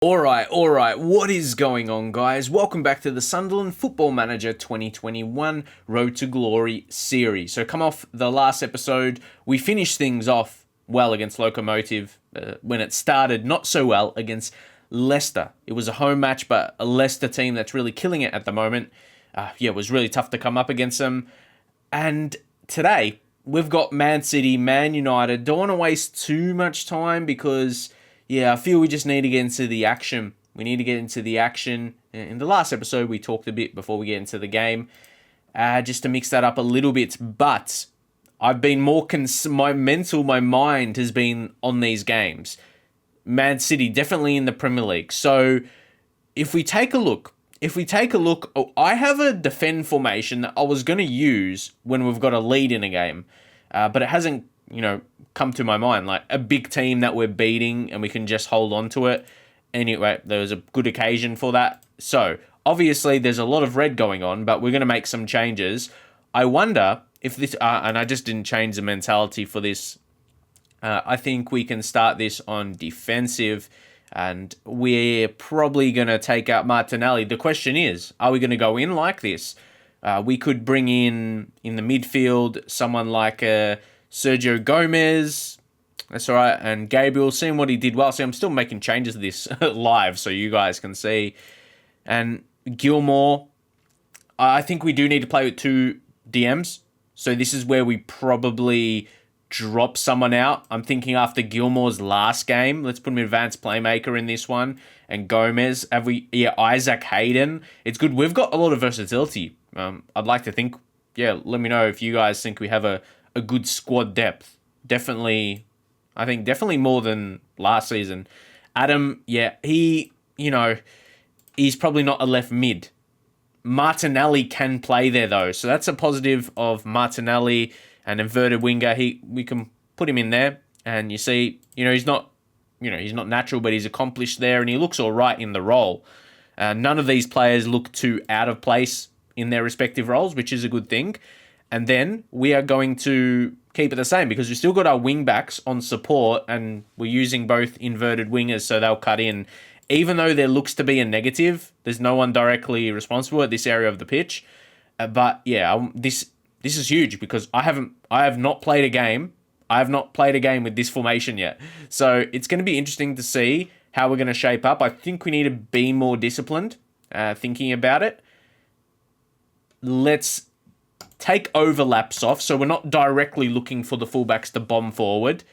Alright, what is going on, guys? Welcome back to the Sunderland Football Manager 2021 Road to Glory series. So come off the last episode, we finished things off well against Locomotive when it started not so well against Leicester. It was a home match, but a Leicester team that's really killing it at the moment. It was really tough to come up against them. And today, we've got Man City, Man United. Don't want to waste too much time because I feel we just need to get into the action. We need to get into the action. In the last episode, we talked a bit before we get into the game, just to mix that up a little bit. But I've been more my mind has been on these games. Man City definitely in the Premier League. So if we take a look, I have a defend formation that I was going to use when we've got a lead in a game, but it hasn't, come to my mind, like a big team that we're beating and we can just hold on to it. Anyway, there was a good occasion for that. So obviously there's a lot of red going on, but we're going to make some changes. I wonder if this, and I just didn't change the mentality for this. I think we can start this on defensive, and we're probably going to take out Martinelli. The question is, are we going to go in like this? We could bring in the midfield someone like Sergio Gomez. That's all right. And Gabriel, seeing what he did well. See, I'm still making changes to this live so you guys can see. And Gilmore, I think we do need to play with two DMs. So this is where we probably drop someone out. I'm thinking after Gilmore's last game, let's put an advanced playmaker in this one. And Gomez, Isaac Hayden. It's good. We've got a lot of versatility. I'd like to think, let me know if you guys think we have a good squad depth. Definitely more than last season. Adam, he's probably not a left mid. Martinelli can play there though, so that's a positive of Martinelli, an inverted winger. We can put him in there, and you see, he's not natural, but he's accomplished there, and he looks all right in the role. None of these players look too out of place in their respective roles, which is a good thing. And then we are going to keep it the same because we've still got our wing backs on support, and we're using both inverted wingers, so they'll cut in. Even though there looks to be a negative, there's no one directly responsible at this area of the pitch. This is huge because I have not played a game. I have not played a game with this formation yet. So it's going to be interesting to see how we're going to shape up. I think we need to be more disciplined thinking about it. Let's take overlaps off, so we're not directly looking for the fullbacks to bomb forward.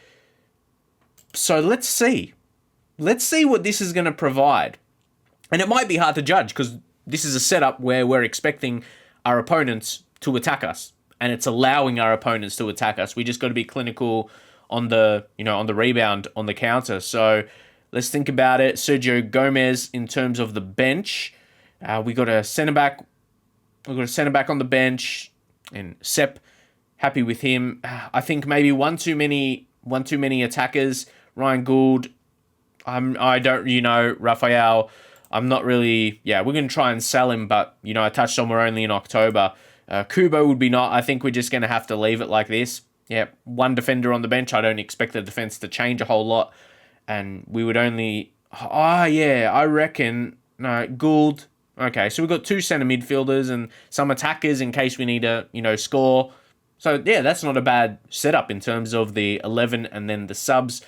So let's see. Let's see what this is going to provide. And it might be hard to judge because this is a setup where we're expecting our opponents to attack us, and it's allowing our opponents to attack us. We just got to be clinical on the rebound, on the counter. So let's think about it. Sergio Gomez in terms of the bench. We got a centre back. We've got a centre back on the bench. And Sepp, happy with him. I think maybe one too many attackers. Ryan Gould, Raphael, I'm not really, we're going to try and sell him, but, I touched on we're only in October. Kubo would be not, I think we're just going to have to leave it like this. One defender on the bench. I don't expect the defense to change a whole lot. And we would only, I reckon, no, Gould. Okay, so we've got two centre midfielders and some attackers in case we need to, score. So, that's not a bad setup in terms of the 11 and then the subs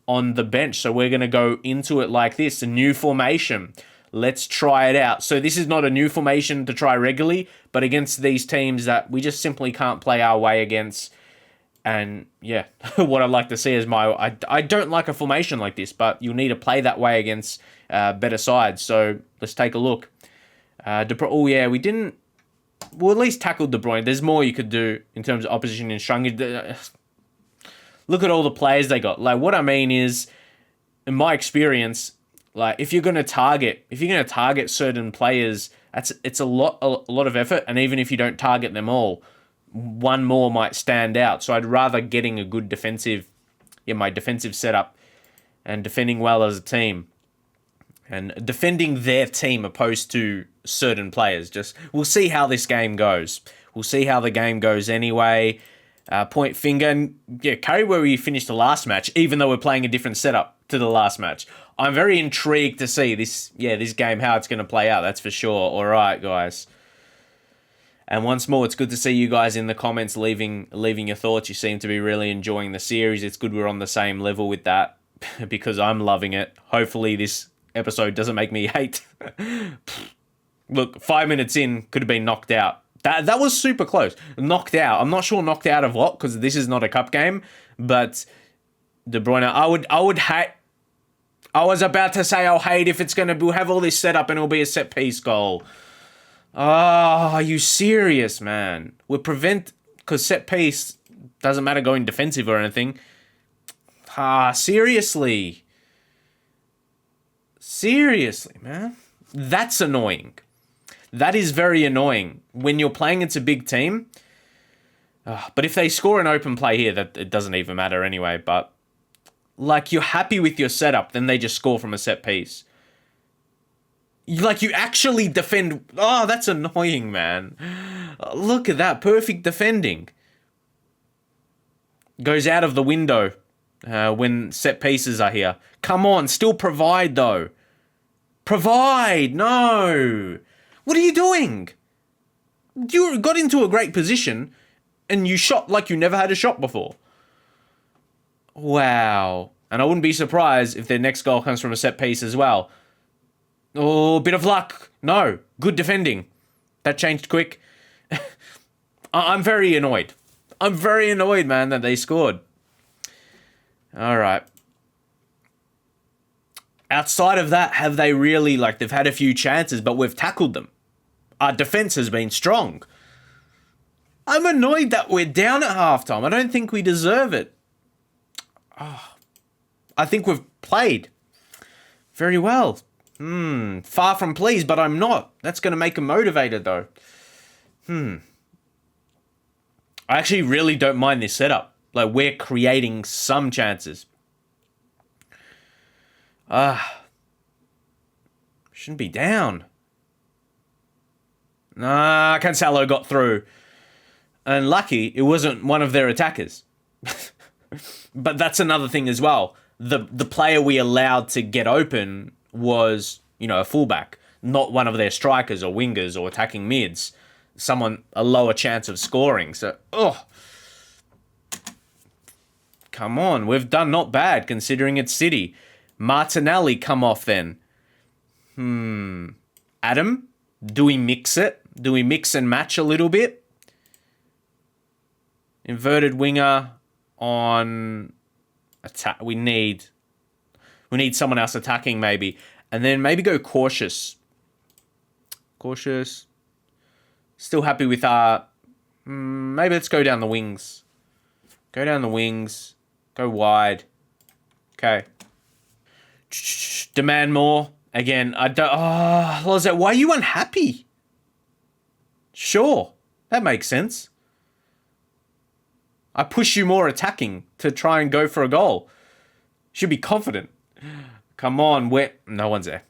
on the bench. So we're going to go into it like this, a new formation. Let's try it out. So this is not a new formation to try regularly, but against these teams that we just simply can't play our way against. And, what I'd like to see is I don't like a formation like this, but you'll need to play that way against better sides. So let's take a look. We didn't. Well, at least tackled De Bruyne. There's more you could do in terms of opposition and strung. Look at all the players they got. Like, what I mean is, in my experience, like if you're going to target certain players, it's a lot of effort. And even if you don't target them all, one more might stand out. So I'd rather getting a good my defensive setup and defending well as a team. And defending their team opposed to certain players. We'll see how this game goes. We'll see how the game goes anyway. Point finger. And Carabao, where we finished the last match, even though we're playing a different setup to the last match. I'm very intrigued to see this game, how it's going to play out. That's for sure. All right, guys. And once more, it's good to see you guys in the comments leaving your thoughts. You seem to be really enjoying the series. It's good we're on the same level with that because I'm loving it. Hopefully this episode doesn't make me hate. Look, 5 minutes in, could have been knocked out. That was super close. Knocked out. I'm not sure knocked out of what, because this is not a cup game. But De Bruyne, I would hate. I was about to say I'll hate if it's going to have all this set up and it'll be a set piece goal. Oh, are you serious, man? Because set piece doesn't matter going defensive or anything. Seriously. Seriously, man. That's annoying. That is very annoying. When you're playing against a big team. But if they score an open play here, that it doesn't even matter anyway. But, like, you're happy with your setup, then they just score from a set piece. Like, you actually defend. Oh, that's annoying, man. Look at that. Perfect defending. Goes out of the window when set pieces are here. Come on, still provide, though. Provide! No! What are you doing? You got into a great position, and you shot like you never had a shot before. Wow. And I wouldn't be surprised if their next goal comes from a set piece as well. Oh, bit of luck. No, good defending. That changed quick. I'm very annoyed. I'm very annoyed, man, that they scored. All right. Outside of that, have they really, they've had a few chances, but we've tackled them. Our defense has been strong. I'm annoyed that we're down at halftime. I don't think we deserve it. I think we've played very well. Far from pleased, but I'm not. That's going to make them motivated, though. I actually really don't mind this setup. Like, we're creating some chances. Shouldn't be down. Nah, Cancelo got through. And lucky, it wasn't one of their attackers. But that's another thing as well. The player we allowed to get open was, a fullback, not one of their strikers or wingers or attacking mids. A lower chance of scoring. So, come on, we've done not bad considering it's City. Martinelli come off then. Adam, do we mix it? Do we mix and match a little bit? Inverted winger on attack. We need someone else attacking maybe. And then maybe go cautious. Cautious. Still happy with our... maybe let's go down the wings. Go down the wings. Go wide. Okay. Demand more. Again, I don't... Lozette, why are you unhappy? Sure. That makes sense. I push you more attacking to try and go for a goal. Should be confident. Come on, no one's there.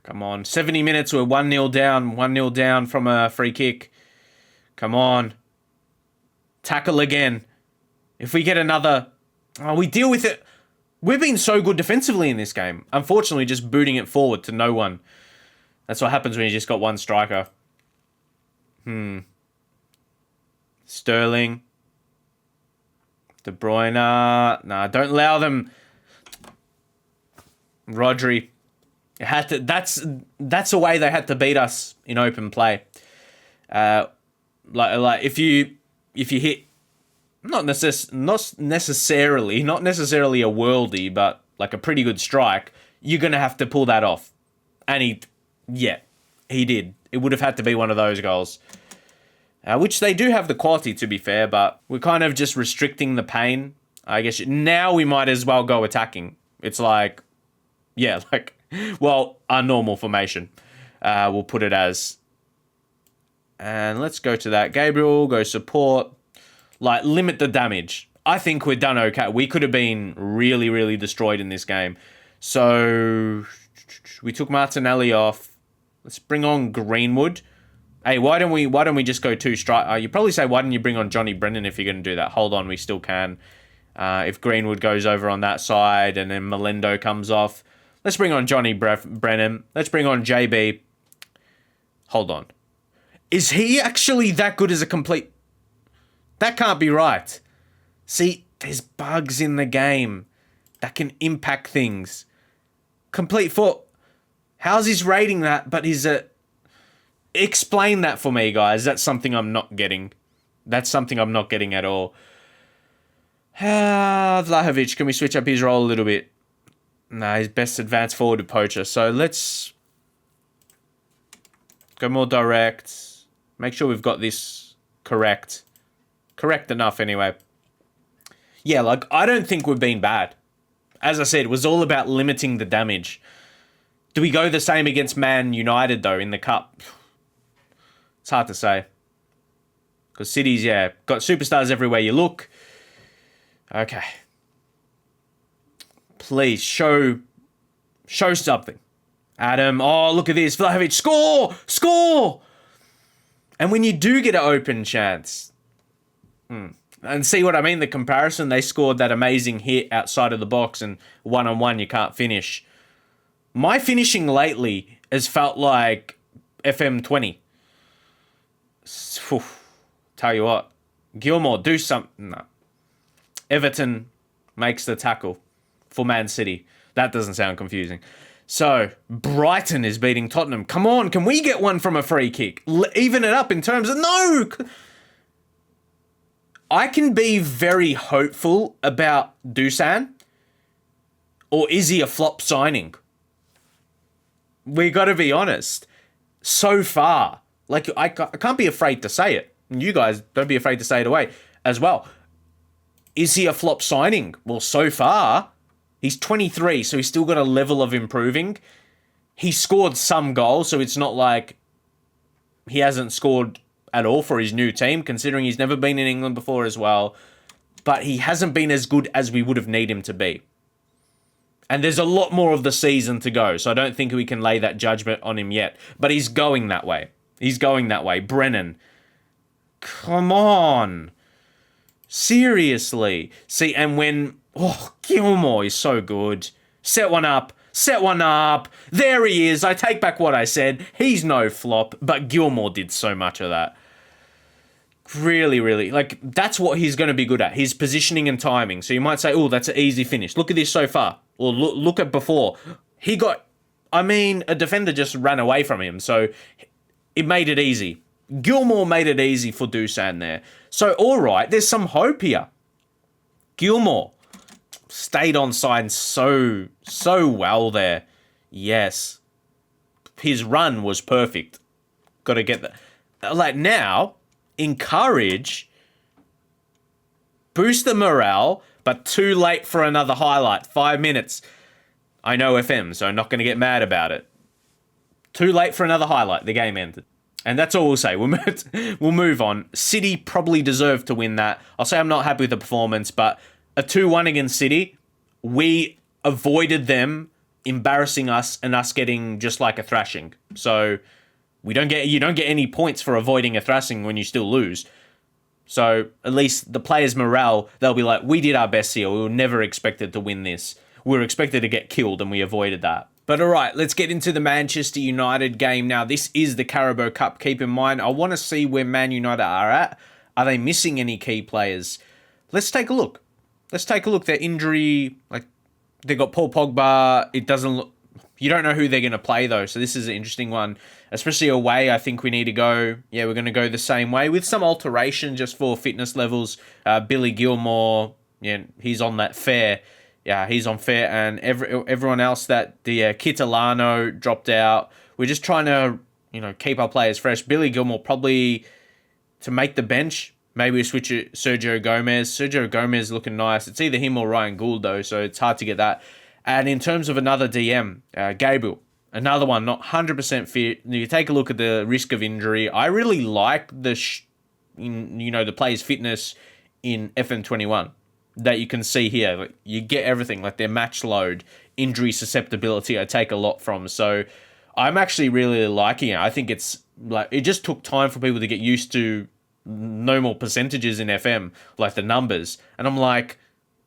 Come on, 70 minutes, we're 1-0 down. 1-0 down from a free kick. Come on. Tackle again. If we get another... we deal with it. We've been so good defensively in this game. Unfortunately, just booting it forward to no one. That's what happens when you just got one striker. Sterling. De Bruyne. Nah, don't allow them. Rodri. That's the way they had to beat us in open play. Like if you hit not necessarily a worldie, but like a pretty good strike, you're gonna have to pull that off. And he did. It would have had to be one of those goals. Which they do have the quality, to be fair, but we're kind of just restricting the pain. I guess now we might as well go attacking. It's like, our normal formation. We'll put it as. And let's go to that. Gabriel, go support. Limit the damage. I think we've done okay. We could have been really, really destroyed in this game. So, we took Martinelli off. Let's bring on Greenwood. Hey, why don't we just go two strike? You probably say, why don't you bring on Johnny Brennan if you're going to do that? Hold on, we still can. If Greenwood goes over on that side and then Melendo comes off, let's bring on Johnny Brennan. Let's bring on JB. Hold on. Is he actually that good as a complete... That can't be right. See, there's bugs in the game that can impact things. Complete foot. How's his rating that, but he's a... Explain that for me, guys. That's something I'm not getting. That's something I'm not getting at all. Vlahovic, can we switch up his role a little bit? Nah, he's best advanced forward to poacher. So let's go more direct. Make sure we've got this correct. Correct enough anyway. Yeah, like, I don't think we've been bad. As I said, it was all about limiting the damage. Do we go the same against Man United, though, in the Cup? It's hard to say. Because City's, yeah, got superstars everywhere you look. Okay. Please, show something. Adam, oh, look at this. Vlahovic, score! Score! And when you do get an open chance, and see what I mean, the comparison, they scored that amazing hit outside of the box and one-on-one you can't finish. My finishing lately has felt like FM20. Tell you what, Gilmore, do something. No. Everton makes the tackle for Man City. That doesn't sound confusing. So, Brighton is beating Tottenham. Come on, can we get one from a free kick? Even it up in terms of... No! I can be very hopeful about Dusan. Or is he a flop signing? We got to be honest. So far, like, I can't be afraid to say it. And you guys, don't be afraid to say it away as well. Is he a flop signing? Well, so far, he's 23, so he's still got a level of improving. He scored some goals, so it's not like he hasn't scored at all for his new team, considering he's never been in England before as well. But he hasn't been as good as we would have needed him to be. And there's a lot more of the season to go, so I don't think we can lay that judgment on him yet. But he's going that way. He's going that way. Brennan. Come on. Seriously. See, and when... Oh, Gilmore is so good. Set one up. Set one up. There he is. I take back what I said. He's no flop, but Gilmore did so much of that. Really, really. Like, that's what he's going to be good at. His positioning and timing. So you might say, oh, that's an easy finish. Look at this so far. Or look at before. He got... I mean, a defender just ran away from him, so it made it easy. Gilmore made it easy for Dusan there. So, all right, there's some hope here. Gilmore stayed on side so well there. Yes. His run was perfect. Got to get that. Like, now, encourage, boost the morale, but too late for another highlight. 5 minutes. I know FM, so I'm not going to get mad about it. Too late for another highlight. The game ended. And that's all we'll say. We'll move on. City probably deserved to win that. I'll say I'm not happy with the performance, but a 2-1 against City, we avoided them embarrassing us and us getting just like a thrashing. So you don't get any points for avoiding a thrashing when you still lose. So at least the players' morale, they'll be like, we did our best here. We were never expected to win this. We were expected to get killed and we avoided that. But all right, let's get into the Manchester United game now. This is the Carabao Cup. Keep in mind, I want to see where Man United are at. Are they missing any key players? Let's take a look. Their injury, like, they got Paul Pogba. It doesn't look... You don't know who they're going to play, though, so this is an interesting one. Especially away, I think we need to go... Yeah, we're going to go the same way with some alteration just for fitness levels. Billy Gilmore, yeah, he's on that fair. Yeah, he's on fair, and everyone else that the Kitolano dropped out. We're just trying to, keep our players fresh. Billy Gilmore probably to make the bench. Maybe we switch it Sergio Gomez. Sergio Gomez looking nice. It's either him or Ryan Gould, though, so it's hard to get that. And in terms of another DM, Gabriel, another one, not 100% fit. You take a look at the risk of injury. I really like the player's fitness in FM21. That you can see here. Like, you get everything, like their match load, injury susceptibility, I take a lot from. So I'm actually really liking it. I think it's like, it just took time for people to get used to no more percentages in FM, like the numbers. And I'm like,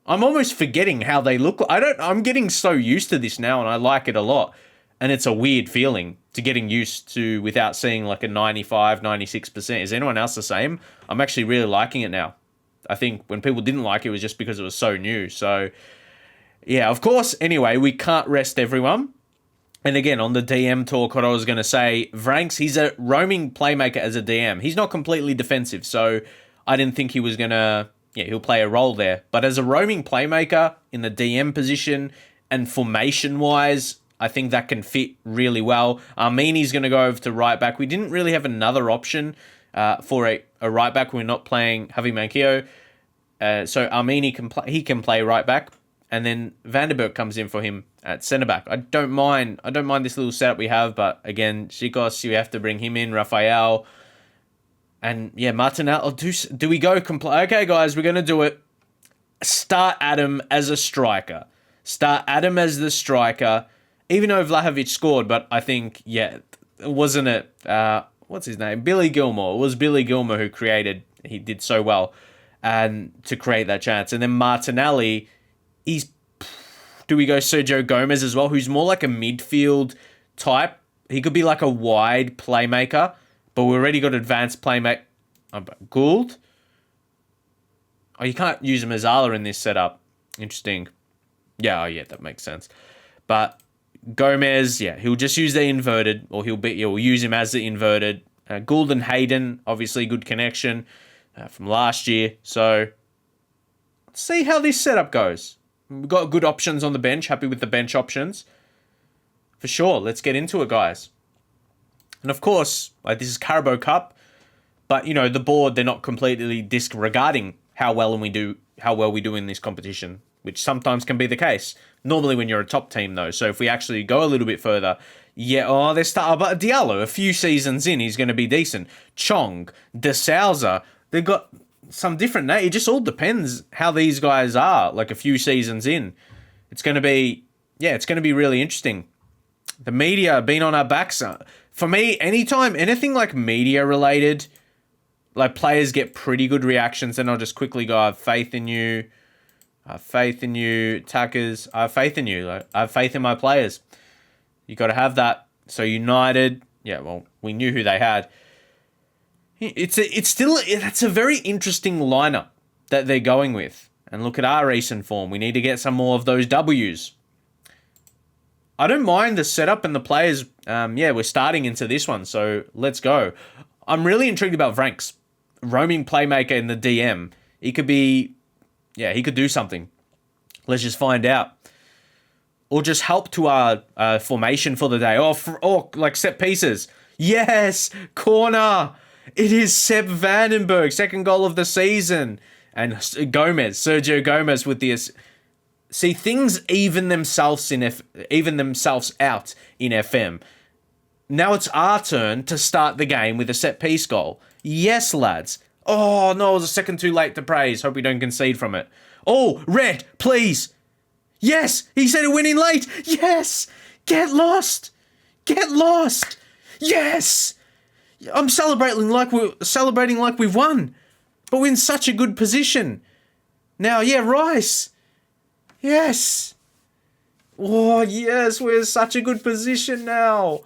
I'm almost forgetting how they look. I'm getting so used to this now, and I like it a lot. And it's a weird feeling to getting used to without seeing like a 95, 96%. Is anyone else the same? I'm actually really liking it now. I think when people didn't like it, it was just because it was so new. So, yeah, of course, anyway, we can't rest everyone. And again, on the DM talk, what I was going to say, Vranks, he's a roaming playmaker as a DM. He's not completely defensive, so I didn't think he was going to, he'll play a role there. But as a roaming playmaker in the DM position and formation-wise, I think that can fit really well. Armini's going to go over to right back. We didn't really have another option for a right back. We're not playing Javi Manquillo. So Armini can play right back. And then Vandenberg comes in for him at centre back. I don't mind this little setup we have, but again, Chicos, you have to bring him in, Rafael. And yeah, Martinelli. Do we go okay, guys, we're gonna do it. Start Adam as a striker. Start Adam as the striker. Even though Vlahovic scored, but I think, wasn't it what's his name? Billy Gilmore. It was Billy Gilmore who he did so well and to create that chance. And then Martinelli, do we go Sergio Gomez as well, who's more like a midfield type? He could be like a wide playmaker, but we already got advanced playmaker. Gould? Oh, you can't use Mazzala in this setup. Interesting. Yeah, that makes sense. But Gomez, he'll just use the inverted, or he'll use him as the inverted. Gould and Hayden, obviously good connection from last year. So let's see how this setup goes. We've got good options on the bench. Happy with the bench options. For sure. Let's get into it, guys. And of course, this is Carabao Cup. But, the board, they're not completely disregarding how well we do in this competition, which sometimes can be the case. Normally when you're a top team, though. So if we actually go a little bit further, but Diallo, a few seasons in, he's going to be decent. Chong, De Souza, they've got some different names. It just all depends how these guys are, like a few seasons in. It's going to be really interesting. The media have been on our backs. For me, anything like media related, like players get pretty good reactions, then I'll just quickly go, I have faith in you. I have faith in you, Tackers. I have faith in you. I have faith in my players. You got to have that. So United, we knew who they had. It's a very interesting lineup that they're going with. And look at our recent form. We need to get some more of those W's. I don't mind the setup and the players. We're starting into this one, so let's go. I'm really intrigued about Vranks. Roaming playmaker in the DM. He could do something. Let's just find out. Or just help to our formation for the day. Or like set pieces. Yes! Corner! It is Sepp Vandenberg, second goal of the season. And Sergio Gomez with the... See, things even themselves out in FM. Now it's our turn to start the game with a set-piece goal. Yes, lads. Oh, no, it was a second too late to praise. Hope we don't concede from it. Oh, red, please. Yes, he said a winning late. Yes, get lost. Yes. I'm celebrating like we've won. But we're in such a good position. Now, Rice. Yes. Oh, yes, we're in such a good position now.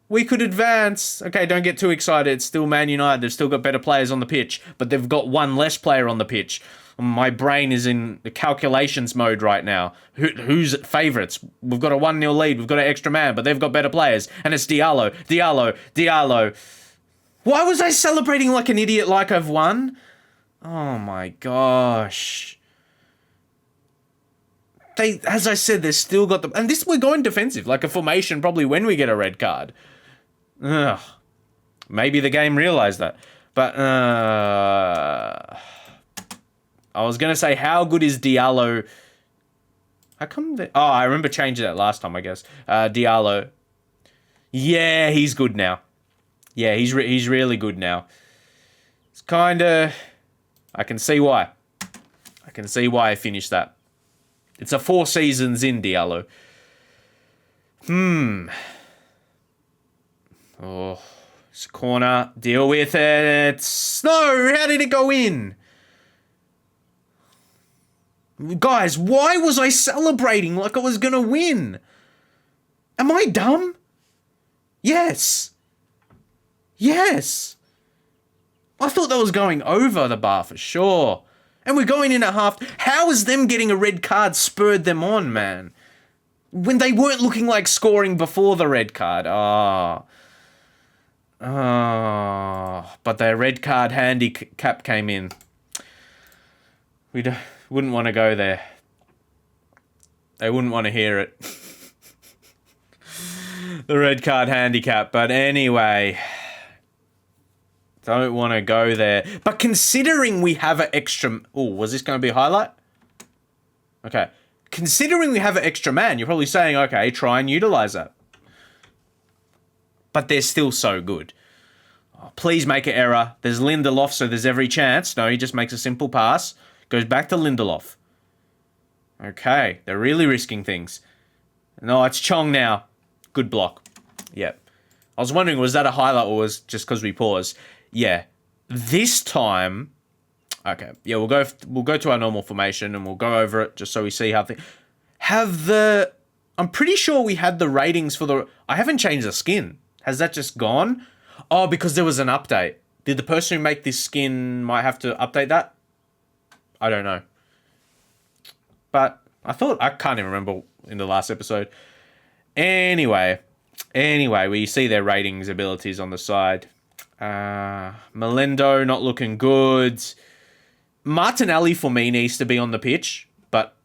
We could advance. Okay, don't get too excited. It's still Man United. They've still got better players on the pitch, but they've got one less player on the pitch. My brain is in the calculations mode right now. Who's favourites? We've got a 1-0 lead. We've got an extra man, but they've got better players. And it's Diallo. Why was I celebrating like an idiot like I've won? Oh my gosh. As I said, they've still got the... And we're going defensive, like a formation probably when we get a red card. Ugh. Maybe the game realised that. But, I was going to say, how good is Diallo? How come I remember changing that last time, I guess. Diallo. Yeah, he's good now. Yeah, he's really good now. It's kind of... I can see why. I finished that. It's a 4 seasons in, Diallo. Oh, it's a corner. Deal with it. No, how did it go in? Guys, why was I celebrating like I was going to win? Am I dumb? Yes. Yes. I thought that was going over the bar for sure. And we're going in at half. How is them getting a red card spurred them on, man? When they weren't looking like scoring before the red card. But their red card handicap came in. Wouldn't want to go there. They wouldn't want to hear it. The red card handicap. But anyway, don't want to go there. But considering we have an extra... Oh, was this going to be a highlight? Okay. Considering we have an extra man, you're probably saying, okay, try and utilize that. But they're still so good. Oh, please make an error. There's Lindelof, so there's every chance. No, he just makes a simple pass. Goes back to Lindelof. Okay, they're really risking things. No, it's Chong now. Good block. Yep. I was wondering, was that a highlight or was just because we paused? Yeah. This time... Okay, yeah, we'll go to our normal formation and we'll go over it just so we see how things... I'm pretty sure we had the ratings for the... I haven't changed the skin. Has that just gone? Oh, because there was an update. Did the person who make this skin might have to update that? I don't know. But I can't even remember in the last episode. Anyway, we see their ratings abilities on the side. Melendo not looking good. Martinelli for me needs to be on the pitch, but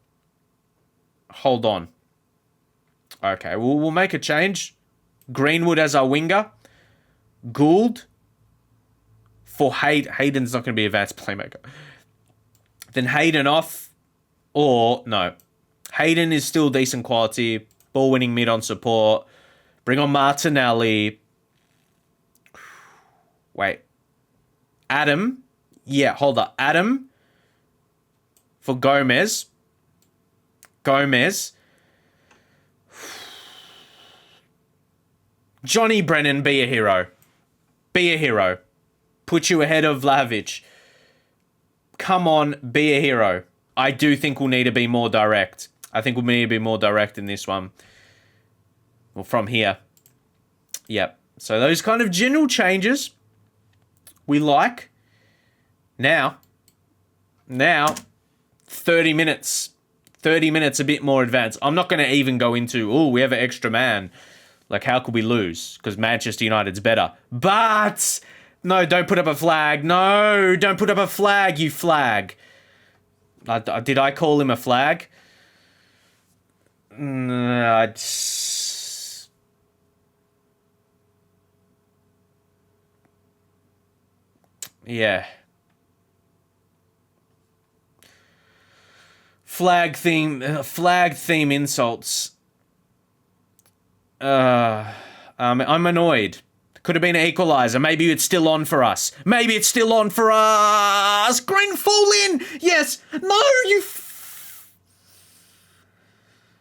hold on. Okay, we'll make a change. Greenwood as our winger. Gould for Hayden's not going to be advanced playmaker. Then Hayden off, or no. Hayden is still decent quality. Ball winning mid on support. Bring on Martinelli. Wait. Adam. Yeah, hold up. Adam for Gomez. Johnny Brennan, be a hero. Be a hero. Put you ahead of Vlahovic. Come on, be a hero. I do think we'll need to be more direct. I think we'll need to be more direct in this one. Well, from here. Yep. So those kind of general changes we like. Now, 30 minutes. 30 minutes a bit more advanced. I'm not going to even go into, we have an extra man. Like, how could we lose? Because Manchester United's better. But, no, don't put up a flag. No, don't put up a flag, you flag. Did I call him a flag? Yeah. Flag theme insults. I'm annoyed. Could have been an equaliser. Maybe it's still on for us. Green fall in. Yes. No, you...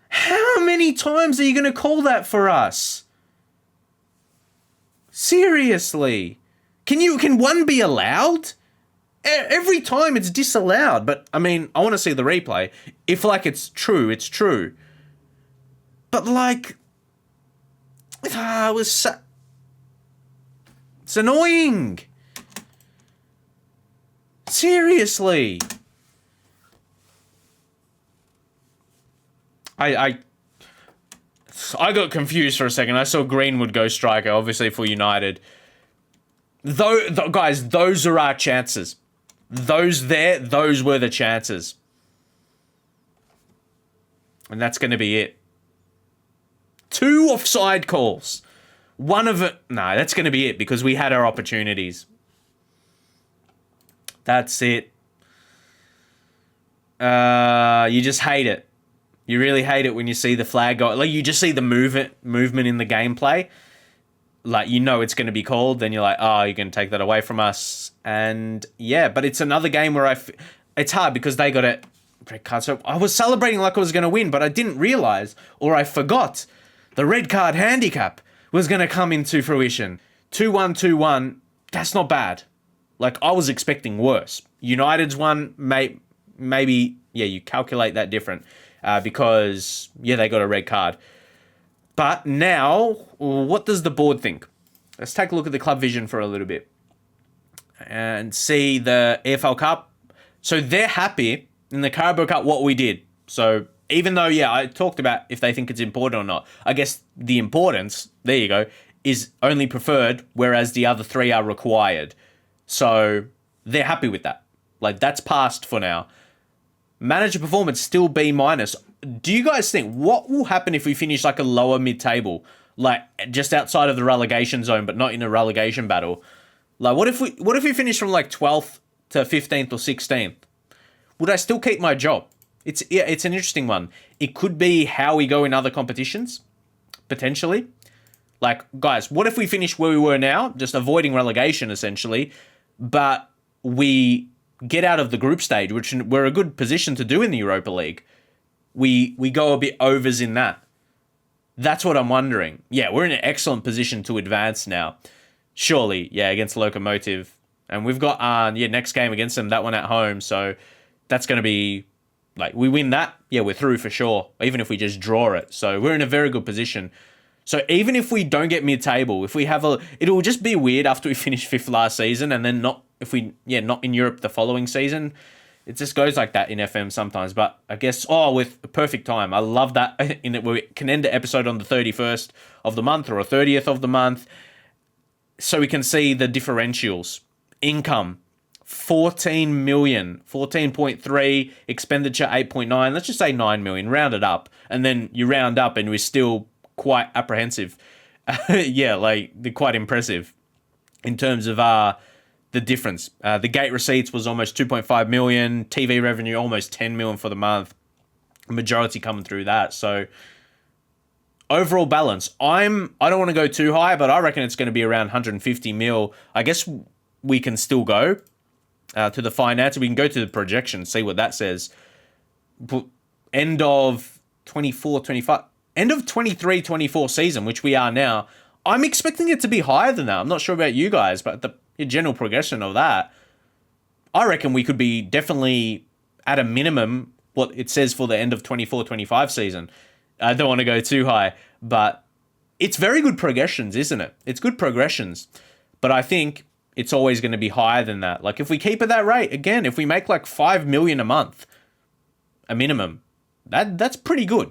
How many times are you going to call that for us? Seriously. Can one be allowed? Every time it's disallowed. But, I mean, I want to see the replay. If, it's true, it's true. But, it's annoying. Seriously. I got confused for a second. I saw Greenwood go striker, obviously for United. Guys, those are our chances. Those were the chances. And that's going to be it. 2 offside calls. One of it... No, that's going to be it because we had our opportunities. That's it. You just hate it. You really hate it when you see the flag go... you just see the movement in the gameplay. It's going to be called. Then you're like, you're going to take that away from us. And, yeah, but it's another game where it's hard because they got a red card. So I was celebrating like I was going to win, but I didn't realise, or I forgot, the red card handicap was going to come into fruition. 2-1, that's not bad. I was expecting worse. United's one, maybe, you calculate that different because, they got a red card. But now, what does the board think? Let's take a look at the club vision for a little bit and see the AFL Cup. So they're happy in the Carabao Cup what we did. So even though, I talked about if they think it's important or not, I guess the importance, there you go, is only preferred, whereas the other three are required. So they're happy with that. Like, that's passed for now. Manager performance, still B-. Do you guys think, what will happen if we finish like a lower mid-table? Like, just outside of the relegation zone, but not in a relegation battle? Like, what if we finish from like 12th to 15th or 16th? Would I still keep my job? It's an interesting one. It could be how we go in other competitions, potentially. Like, guys, what if we finish where we were now, just avoiding relegation, essentially, but we get out of the group stage, which we're a good position to do in the Europa League. We go a bit overs in that. That's what I'm wondering. Yeah, we're in an excellent position to advance now. Surely, against Locomotive. And we've got, next game against them, that one at home. So that's going to be, like, we win that, we're through for sure, even if we just draw it. So we're in a very good position. So even if we don't get mid-table, if we have it'll just be weird after we finish 5th last season and then not in Europe the following season. It just goes like that in FM sometimes. But I guess, with perfect time. I love that we can end the episode on the 31st of the month or a 30th of the month. So we can see the differentials. Income, 14 million, 14.3, expenditure 8.9. Let's just say 9 million, round it up. And then you round up and we're still quite apprehensive. They're quite impressive in terms of the difference. The gate receipts was almost 2.5 million, TV revenue almost 10 million for the month, majority coming through that. So overall balance, I don't want to go too high, but I reckon it's going to be around 150 mil. I guess we can still go to the finance. We can go to the projection, see what that says. End of 24-25, end of 23-24 season, which we are now, I'm expecting it to be higher than that. I'm not sure about you guys, but the general progression of that, I reckon we could be definitely at a minimum what it says for the end of 24-25 season. I don't want to go too high, but it's very good progressions, isn't it? It's good progressions, but I think it's always going to be higher than that. Like, if we keep at that rate, again, if we make like 5 million a month, a minimum, that's pretty good.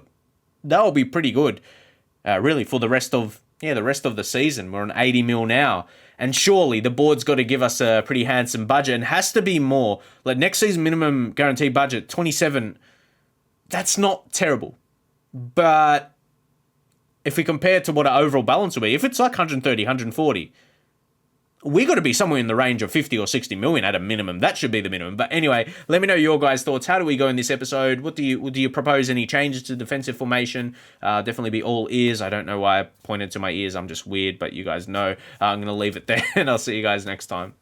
That will be pretty good, really, for the rest of the season. We're on 80 mil now. And surely the board's got to give us a pretty handsome budget, and has to be more. Like, next season minimum guaranteed budget, 27. That's not terrible. But if we compare to what our overall balance will be, if it's like 130, 140, we got to be somewhere in the range of 50 or 60 million at a minimum. That should be the minimum. But anyway, let me know your guys' thoughts. How do we go in this episode? Do you propose any changes to defensive formation? Definitely be all ears. I don't know why I pointed to my ears. I'm just weird, but you guys know. I'm going to leave it there, and I'll see you guys next time.